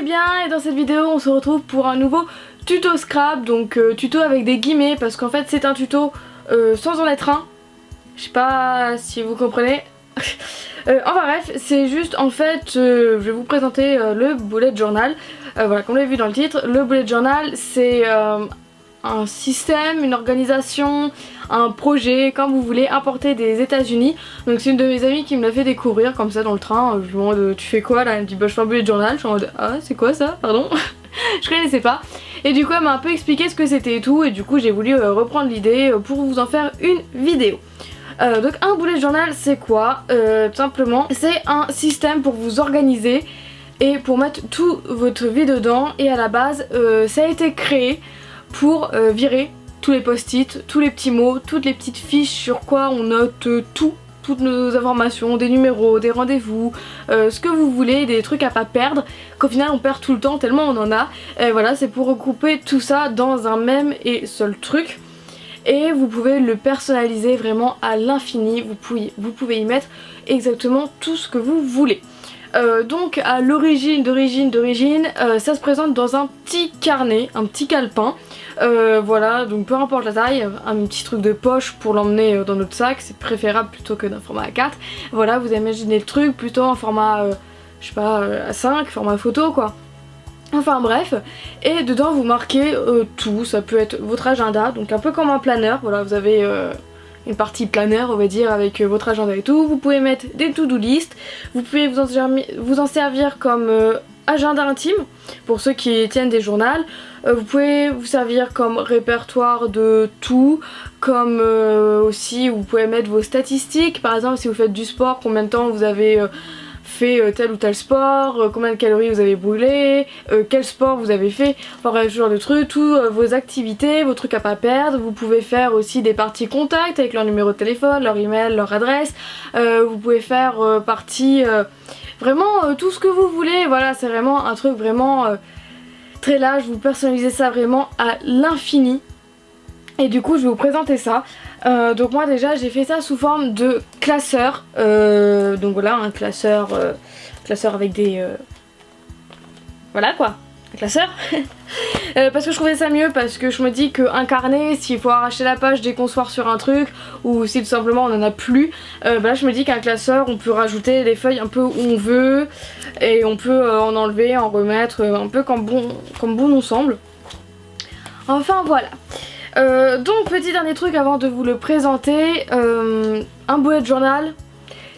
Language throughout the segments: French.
allez bien et dans cette vidéo on se retrouve pour un nouveau tuto scrap, donc tuto avec des guillemets parce qu'en fait c'est un tuto sans en être un. Je sais pas si vous comprenez. Enfin bref, c'est juste en fait je vais vous présenter le bullet journal. Voilà, comme vous l'avez vu dans le titre, le bullet journal c'est un système, une organisation, un projet, quand vous voulez, importer des États-Unis. Donc c'est une de mes amies qui me l'a fait découvrir comme ça dans le train. Je lui demande tu fais quoi là? Elle me dit bah je fais un bullet journal. Je suis en mode ah c'est quoi ça? Pardon. Je connaissais pas. Et du coup elle m'a un peu expliqué ce que c'était et tout. Et du coup j'ai voulu reprendre l'idée pour vous en faire une vidéo. Donc un bullet journal c'est quoi? Tout simplement c'est un système pour vous organiser et pour mettre toute votre vie dedans. Et à la base ça a été créé pour virer tous les post-it, tous les petits mots, toutes les petites fiches sur quoi on note tout, toutes nos informations, des numéros, des rendez-vous, ce que vous voulez, des trucs à pas perdre, qu'au final on perd tout le temps tellement on en a. Et voilà, c'est pour regrouper tout ça dans un même et seul truc. Et vous pouvez le personnaliser vraiment à l'infini, vous pouvez y mettre exactement tout ce que vous voulez. Donc à l'origine ça se présente dans un petit carnet, un petit calepin. Voilà, donc peu importe la taille, un petit truc de poche pour l'emmener dans notre sac, c'est préférable plutôt que d'un format A4. Voilà, vous imaginez le truc plutôt en format, je sais pas, A5, format photo quoi. Enfin bref, et dedans vous marquez tout, ça peut être votre agenda, donc un peu comme un planeur, voilà, vous avez une partie planeur on va dire avec votre agenda et tout. Vous pouvez mettre des to-do list, vous pouvez vous en servir comme agenda intime pour ceux qui tiennent des journaux. Vous pouvez vous servir comme répertoire de tout, comme aussi vous pouvez mettre vos statistiques, par exemple si vous faites du sport, combien de temps vous avez fait tel ou tel sport, combien de calories vous avez brûlé, quel sport vous avez fait, enfin bref ce genre de trucs, tous vos activités, vos trucs à pas perdre. Vous pouvez faire aussi des parties contacts avec leur numéro de téléphone, leur email, leur adresse. Vous pouvez faire partie vraiment tout ce que vous voulez. Voilà, c'est vraiment un truc vraiment très large, vous personnalisez ça vraiment à l'infini. Et du coup je vais vous présenter ça. Donc moi déjà j'ai fait ça sous forme de classeur. Donc voilà, un classeur avec des... voilà quoi, un classeur. Parce que je trouvais ça mieux, parce que je me dis qu'un carnet, s'il faut arracher la page dès qu'on se foire sur un truc, ou si tout simplement on en a plus, là je me dis qu'un classeur on peut rajouter les feuilles un peu où on veut, et on peut en enlever, en remettre, un peu comme bon nous semble. Enfin voilà. Donc petit dernier truc avant de vous le présenter, un bullet journal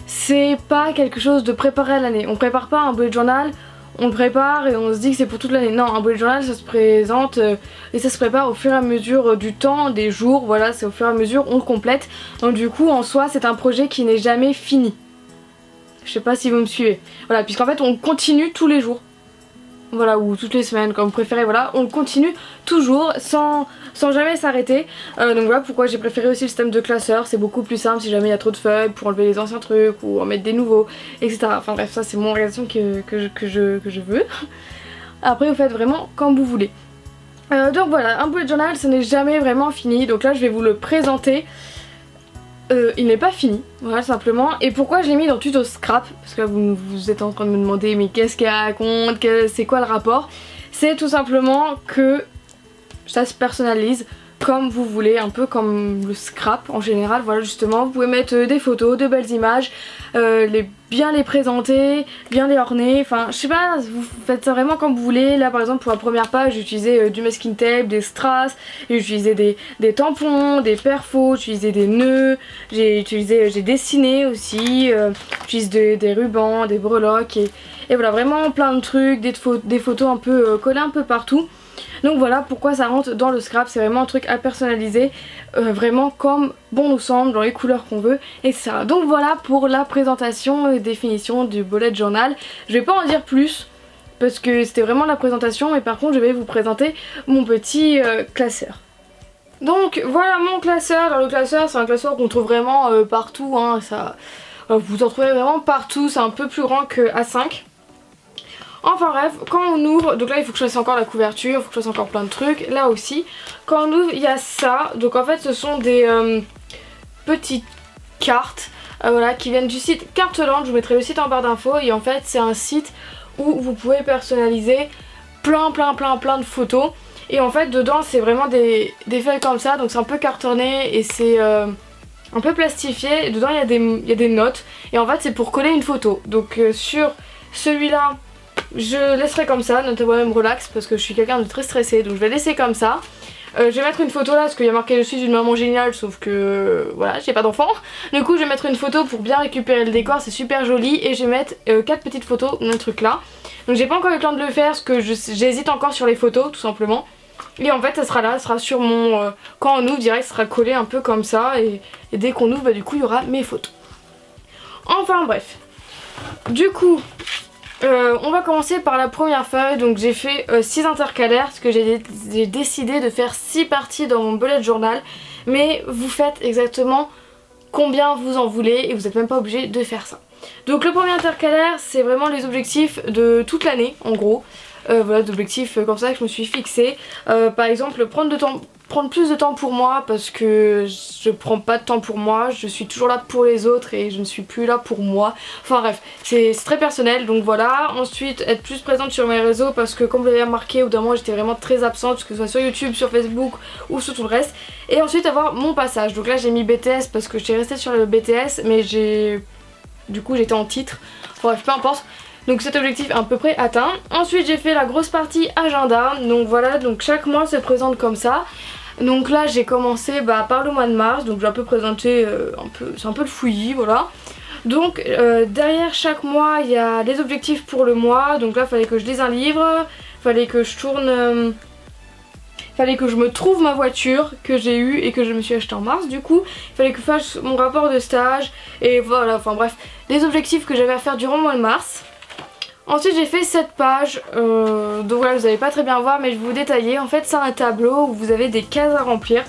c'est pas quelque chose de préparé à l'année. On prépare pas un bullet journal, on le prépare et on se dit que c'est pour toute l'année. Non, un bullet journal ça se présente et ça se prépare au fur et à mesure du temps, des jours, voilà, c'est au fur et à mesure on le complète. Donc du coup en soi c'est un projet qui n'est jamais fini. Je sais pas si vous me suivez. Voilà, puisqu'en fait on continue tous les jours. Voilà, ou toutes les semaines comme vous préférez, voilà, on continue toujours sans jamais s'arrêter. Donc voilà pourquoi j'ai préféré aussi le système de classeur, c'est beaucoup plus simple si jamais il y a trop de feuilles pour enlever les anciens trucs ou en mettre des nouveaux, etc. Enfin bref, ça c'est mon organisation que je veux. Après vous faites vraiment comme vous voulez. Donc voilà, un bullet journal ce n'est jamais vraiment fini, donc là je vais vous le présenter. Il n'est pas fini, voilà simplement. Et pourquoi j'ai mis dans tuto scrap? Parce que là vous êtes en train de me demander mais qu'est-ce qu'elle raconte, c'est quoi le rapport? C'est tout simplement que ça se personnalise comme vous voulez, un peu comme le scrap en général. Voilà justement, vous pouvez mettre des photos, de belles images, bien les présenter, bien les orner, enfin je sais pas, vous faites ça vraiment comme vous voulez. Là par exemple pour la première page j'ai utilisé du masking tape, des strass, j'ai utilisé des tampons, des perfos, j'ai utilisé des nœuds, j'ai dessiné aussi, j'utilise des rubans, des breloques et voilà vraiment plein de trucs, des photos un peu collées un peu partout. Donc voilà pourquoi ça rentre dans le scrap, c'est vraiment un truc à personnaliser, vraiment comme bon nous semble, dans les couleurs qu'on veut, etc. Donc voilà pour la présentation et définition du bullet journal. Je vais pas en dire plus, parce que c'était vraiment la présentation, mais par contre je vais vous présenter mon petit classeur. Donc voilà mon classeur. Alors le classeur c'est un classeur qu'on trouve vraiment partout, hein, vous en trouvez vraiment partout, c'est un peu plus grand que A5. Enfin bref, quand on ouvre, donc là il faut que je fasse encore la couverture, il faut que je fasse encore plein de trucs, là aussi. Quand on ouvre il y a ça, donc en fait ce sont des petites cartes voilà, qui viennent du site Carteland, je vous mettrai le site en barre d'infos. Et en fait c'est un site où vous pouvez personnaliser plein de photos. Et en fait dedans c'est vraiment des feuilles comme ça, donc c'est un peu cartonné et c'est un peu plastifié. Et dedans il y a des notes et en fait c'est pour coller une photo. Donc sur celui-là je laisserai comme ça, notez-moi même relax parce que je suis quelqu'un de très stressé, donc je vais laisser comme ça. Je vais mettre une photo là parce qu'il y a marqué je suis une maman géniale, sauf que voilà, j'ai pas d'enfant. Du coup je vais mettre une photo pour bien récupérer le décor, c'est super joli. Et je vais mettre 4 petites photos dans le truc là. Donc j'ai pas encore eu le temps de le faire parce que j'hésite encore sur les photos tout simplement. Et en fait ça sera là, ça sera sur mon... quand on ouvre direct, ça sera collé un peu comme ça. Et dès qu'on ouvre, bah, du coup il y aura mes photos. Enfin bref. Du coup... on va commencer par la première feuille. Donc j'ai fait 6 intercalaires parce que j'ai décidé de faire 6 parties dans mon bullet journal. Mais vous faites exactement combien vous en voulez et vous n'êtes même pas obligé de faire ça. Donc le premier intercalaire c'est vraiment les objectifs de toute l'année en gros. Voilà, d'objectifs comme ça que je me suis fixé. Par exemple prendre plus de temps pour moi parce que je prends pas de temps pour moi, je suis toujours là pour les autres et je ne suis plus là pour moi. Enfin bref, c'est très personnel donc voilà. Ensuite être plus présente sur mes réseaux parce que comme vous l'avez remarqué au bout d'un moment j'étais vraiment très absente, que ce soit sur YouTube, sur Facebook ou sur tout le reste. Et ensuite avoir mon passage, donc là j'ai mis BTS parce que j'étais restée sur le BTS mais du coup j'étais en titre, bref peu importe. Donc cet objectif est à peu près atteint. Ensuite j'ai fait la grosse partie agenda. Donc voilà, donc chaque mois se présente comme ça. Donc là j'ai commencé par le mois de mars. Donc je vais un peu présenter c'est un peu le fouillis, voilà. Donc derrière chaque mois il y a les objectifs pour le mois. Donc là il fallait que je lise un livre, fallait que je tourne... fallait que je me trouve ma voiture que j'ai eue et que je me suis achetée en mars du coup. Il fallait que je fasse mon rapport de stage et voilà, enfin bref, les objectifs que j'avais à faire durant le mois de mars. Ensuite j'ai fait 7 pages, donc voilà vous n'allez pas très bien voir mais je vais vous détailler. En fait c'est un tableau où vous avez des cases à remplir.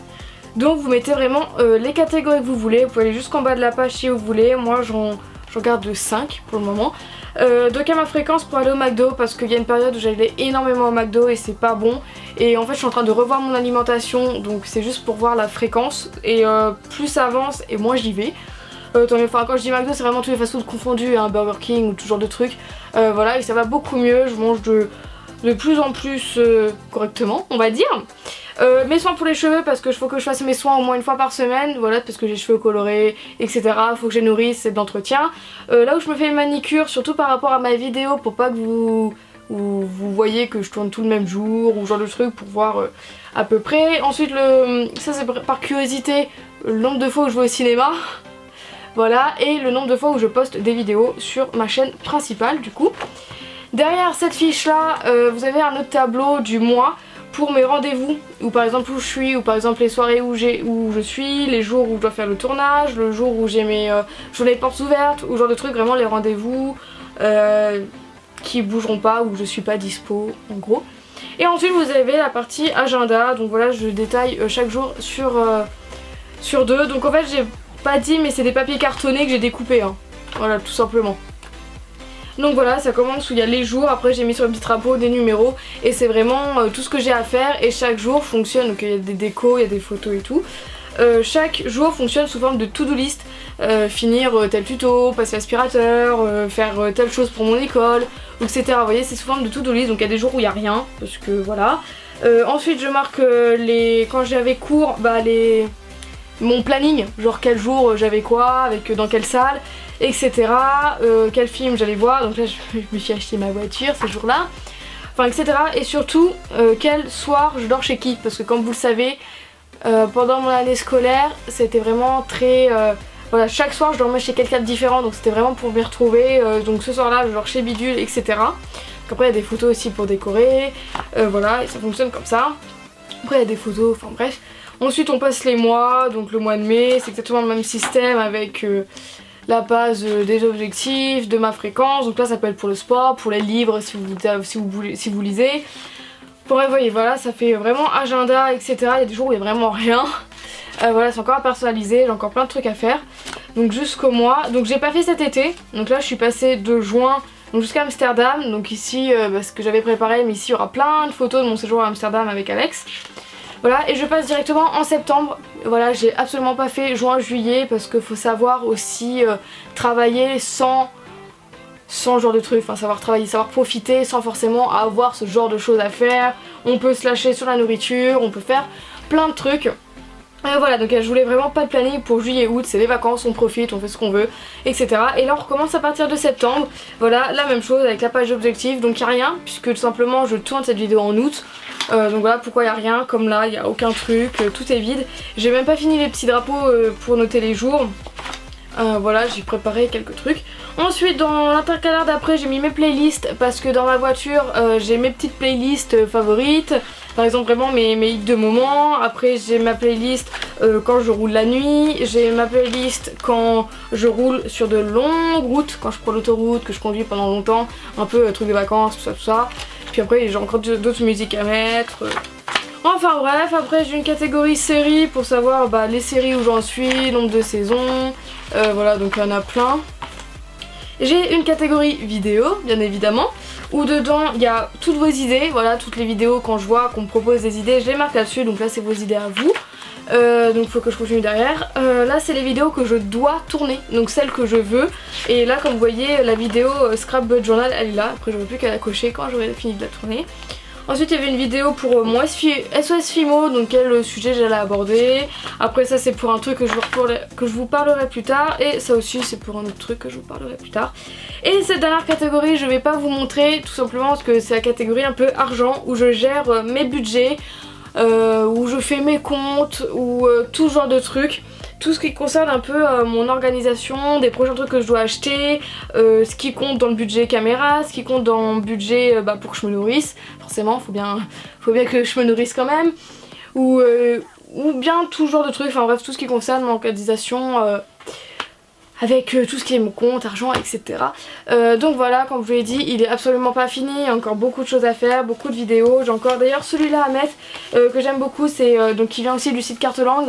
Donc vous mettez vraiment les catégories que vous voulez, vous pouvez aller jusqu'en bas de la page si vous voulez. Moi j'en garde 5 pour le moment. Donc à ma fréquence pour aller au McDo parce qu'il y a une période où j'allais énormément au McDo et c'est pas bon. Et en fait je suis en train de revoir mon alimentation donc c'est juste pour voir la fréquence. Et plus ça avance et moins j'y vais. Enfin, quand je dis McDo c'est vraiment tous les fast-food confondus, hein, Burger King ou tout genre de trucs. Voilà, et ça va beaucoup mieux, je mange de plus en plus correctement on va dire. Mes soins pour les cheveux parce que faut que je fasse mes soins au moins une fois par semaine, voilà, parce que j'ai les cheveux colorés etc, faut que je les nourrisse, c'est de l'entretien. Là où je me fais une manicure, surtout par rapport à ma vidéo pour pas que vous voyez que je tourne tout le même jour ou genre de truc pour voir à peu près. Ensuite ça c'est par curiosité, le nombre de fois où je vais au cinéma. Voilà, et le nombre de fois où je poste des vidéos sur ma chaîne principale du coup. Derrière cette fiche là, vous avez un autre tableau du mois pour mes rendez-vous, ou par exemple où je suis, ou par exemple les soirées où je suis, les jours où je dois faire le tournage, le jour où j'ai mes journées portes ouvertes, ou genre de trucs, vraiment les rendez-vous qui bougeront pas, où je suis pas dispo en gros. Et ensuite vous avez la partie agenda, donc voilà je détaille chaque jour sur 2, donc en fait j'ai pas dit mais c'est des papiers cartonnés que j'ai découpés, hein. Voilà tout simplement. Donc voilà, ça commence où il y a les jours, après j'ai mis sur le petit drapeau des numéros et c'est vraiment tout ce que j'ai à faire et chaque jour fonctionne, donc il y a des décos, il y a des photos et tout. Chaque jour fonctionne sous forme de to-do list, finir tel tuto, passer l'aspirateur, faire telle chose pour mon école, etc. Vous voyez c'est sous forme de to-do list, donc il y a des jours où il n'y a rien, parce que voilà. Ensuite je marque quand j'avais cours, mon planning, genre quel jour j'avais quoi, avec dans quelle salle, etc. Quel film j'allais voir, donc là je me suis acheté ma voiture ce jour là, enfin etc. Et surtout quel soir je dors chez qui, parce que comme vous le savez pendant mon année scolaire c'était vraiment très... voilà, chaque soir je dormais chez quelqu'un de différent, donc c'était vraiment pour m'y retrouver, donc ce soir là je dors chez Bidule, etc. Donc après il y a des photos aussi pour décorer, voilà, et ça fonctionne comme ça. Après il y a des photos, enfin bref. Ensuite on passe les mois, donc le mois de mai, c'est exactement le même système avec la base des objectifs, de ma fréquence, donc là ça peut être pour le sport, pour les livres si vous lisez. Bref, voyez, voilà, ça fait vraiment agenda, etc. Il y a des jours où il n'y a vraiment rien. Voilà, c'est encore à personnaliser, j'ai encore plein de trucs à faire. Donc jusqu'au mois, donc j'ai pas fait cet été, donc là je suis passée de juin jusqu'à Amsterdam. Donc ici, ce que j'avais préparé, mais ici il y aura plein de photos de mon séjour à Amsterdam avec Alex. Voilà, et je passe directement en septembre. Voilà, j'ai absolument pas fait juin, juillet parce qu'il faut savoir aussi travailler sans sans ce genre de trucs, enfin savoir travailler, savoir profiter sans forcément avoir ce genre de choses à faire. On peut se lâcher sur la nourriture, on peut faire plein de trucs. Voilà, donc je voulais vraiment pas de planning pour juillet août, c'est les vacances, on profite, on fait ce qu'on veut, etc. Et là on recommence à partir de septembre. Voilà, la même chose avec la page d'objectifs, donc il n'y a rien puisque tout simplement je tourne cette vidéo en août. Donc voilà pourquoi il n'y a rien, comme là il n'y a aucun truc, tout est vide. J'ai même pas fini les petits drapeaux pour noter les jours. Voilà, j'ai préparé quelques trucs. Ensuite dans l'intercalaire d'après j'ai mis mes playlists parce que dans ma voiture j'ai mes petites playlists favorites. Par exemple vraiment mes hits de moment. Après j'ai ma playlist quand je roule la nuit. J'ai ma playlist quand je roule sur de longues routes, quand je prends l'autoroute, que je conduis pendant longtemps. Un peu truc de vacances, tout ça. Puis après j'ai encore d'autres musiques à mettre. Enfin bref, après j'ai une catégorie séries pour savoir les séries où j'en suis, nombre de saisons. Voilà, donc il y en a plein. J'ai une catégorie vidéo, bien évidemment, où dedans il y a toutes vos idées. Voilà, toutes les vidéos quand je vois qu'on me propose des idées, je les marque là-dessus. Donc là c'est vos idées à vous. Donc il faut que je continue derrière. Là c'est les vidéos que je dois tourner, donc celles que je veux. Et là comme vous voyez la vidéo Scrap Bullet Journal elle est là. Après j'aurai plus qu'à la cocher quand j'aurai fini de la tourner. Ensuite il y avait une vidéo pour mon SOS Fimo, donc quel sujet j'allais aborder. Après ça c'est pour un truc que je vous parlerai plus tard. Et ça aussi c'est pour un autre truc que je vous parlerai plus tard. Et cette dernière catégorie je vais pas vous montrer tout simplement parce que c'est la catégorie un peu argent où je gère mes budgets, où je fais mes comptes, ou tout genre de trucs. Tout ce qui concerne un peu mon organisation, des prochains trucs que je dois acheter, ce qui compte dans le budget caméra, ce qui compte dans le budget pour que je me nourrisse. Forcément, faut bien que je me nourrisse quand même. Ou bien tout genre de trucs, enfin bref, tout ce qui concerne mon organisation avec tout ce qui est mon compte, argent, etc. Donc voilà, comme je vous l'ai dit, il est absolument pas fini, il y a encore beaucoup de choses à faire, beaucoup de vidéos. J'ai encore d'ailleurs celui-là à mettre que j'aime beaucoup, c'est donc qui vient aussi du site Carteland.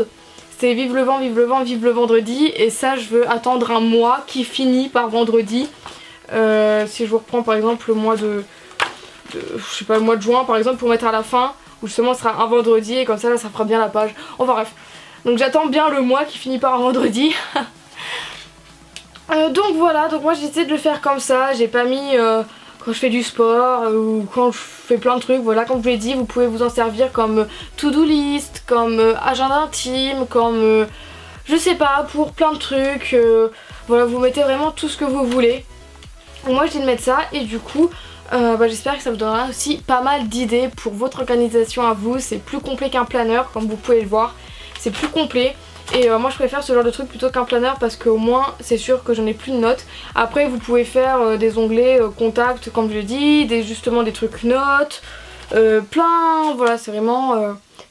C'est vive le vent, vive le vent, vive le vendredi. Et ça je veux attendre un mois qui finit par vendredi. Si je vous reprends par exemple le mois je sais pas, le mois de juin par exemple, pour mettre à la fin, où justement ce sera un vendredi et comme ça là ça fera bien la page. Enfin bref, donc j'attends bien le mois qui finit par un vendredi. Donc voilà, donc moi j'essaie de le faire comme ça. J'ai pas mis quand je fais du sport ou quand je fais plein de trucs. Voilà, comme je vous l'ai dit, vous pouvez vous en servir comme to-do list, comme agenda intime, comme je sais pas, pour plein de trucs. Voilà, vous mettez vraiment tout ce que vous voulez. Moi j'ai de mettre ça et du coup j'espère que ça vous donnera aussi pas mal d'idées pour votre organisation à vous. C'est plus complet qu'un planeur, comme vous pouvez le voir, c'est plus complet. Et moi je préfère ce genre de truc plutôt qu'un planeur parce qu'au moins c'est sûr que j'en ai plus de notes. Après vous pouvez faire des onglets contacts comme je l'ai dit, justement des trucs notes, plein, voilà, c'est vraiment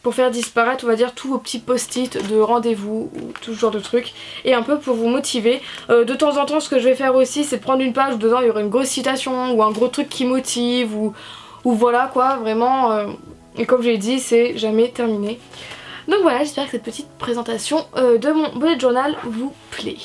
pour faire disparaître on va dire tous vos petits post-it de rendez-vous ou tout ce genre de trucs. Et un peu pour vous motiver. De temps en temps ce que je vais faire aussi c'est prendre une page où dedans il y aura une grosse citation ou un gros truc qui motive ou voilà quoi, vraiment. Et comme je l'ai dit c'est jamais terminé. Donc voilà, j'espère que cette petite présentation de mon bullet journal vous plaît.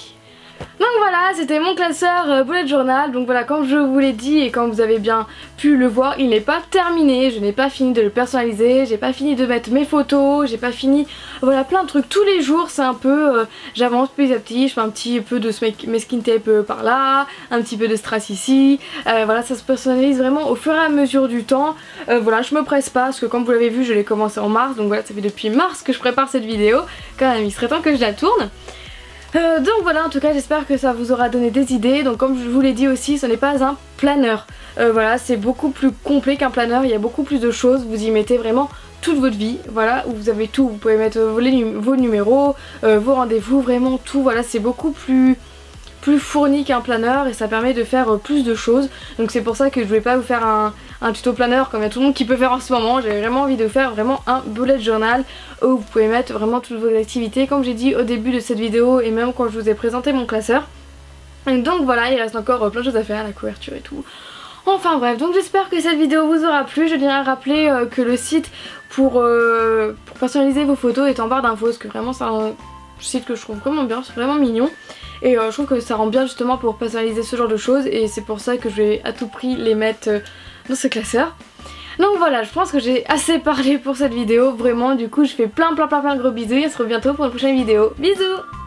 Donc voilà, c'était mon classeur bullet journal. Donc voilà, comme je vous l'ai dit et comme vous avez bien pu le voir, il n'est pas terminé. Je n'ai pas fini de le personnaliser, j'ai pas fini de mettre mes photos, j'ai pas fini, voilà, plein de trucs. Tous les jours c'est un peu, j'avance petit à petit, je fais un petit peu de masking tape par là, un petit peu de strass ici. Voilà, ça se personnalise vraiment au fur et à mesure du temps. Voilà, je me presse pas parce que comme vous l'avez vu, je l'ai commencé en mars. Donc voilà, ça fait depuis mars que je prépare cette vidéo. Quand même, il serait temps que je la tourne. Donc voilà, en tout cas j'espère que ça vous aura donné des idées. Donc comme je vous l'ai dit aussi, ce n'est pas un planeur. Voilà, c'est beaucoup plus complet qu'un planeur, il y a beaucoup plus de choses, vous y mettez vraiment toute votre vie, voilà, où vous avez tout, vous pouvez mettre vos numéros, vos rendez-vous, vraiment tout, voilà, c'est beaucoup plus fourni qu'un planeur et ça permet de faire plus de choses. Donc c'est pour ça que je voulais pas vous faire un tuto planeur comme il y a tout le monde qui peut faire en ce moment. J'avais vraiment envie de faire vraiment un bullet journal où vous pouvez mettre vraiment toutes vos activités comme j'ai dit au début de cette vidéo et même quand je vous ai présenté mon classeur. Donc voilà, il reste encore plein de choses à faire, la couverture et tout. Enfin bref, donc j'espère que cette vidéo vous aura plu. Je tiens à rappeler que le site pour personnaliser vos photos est en barre d'infos parce que vraiment c'est un site que je trouve vraiment bien, c'est vraiment mignon. Et je trouve que ça rend bien justement pour personnaliser ce genre de choses et c'est pour ça que je vais à tout prix les mettre dans ce classeur. Donc voilà, je pense que j'ai assez parlé pour cette vidéo, vraiment. Du coup je fais plein de gros bisous et on se retrouve bientôt pour une prochaine vidéo. Bisous!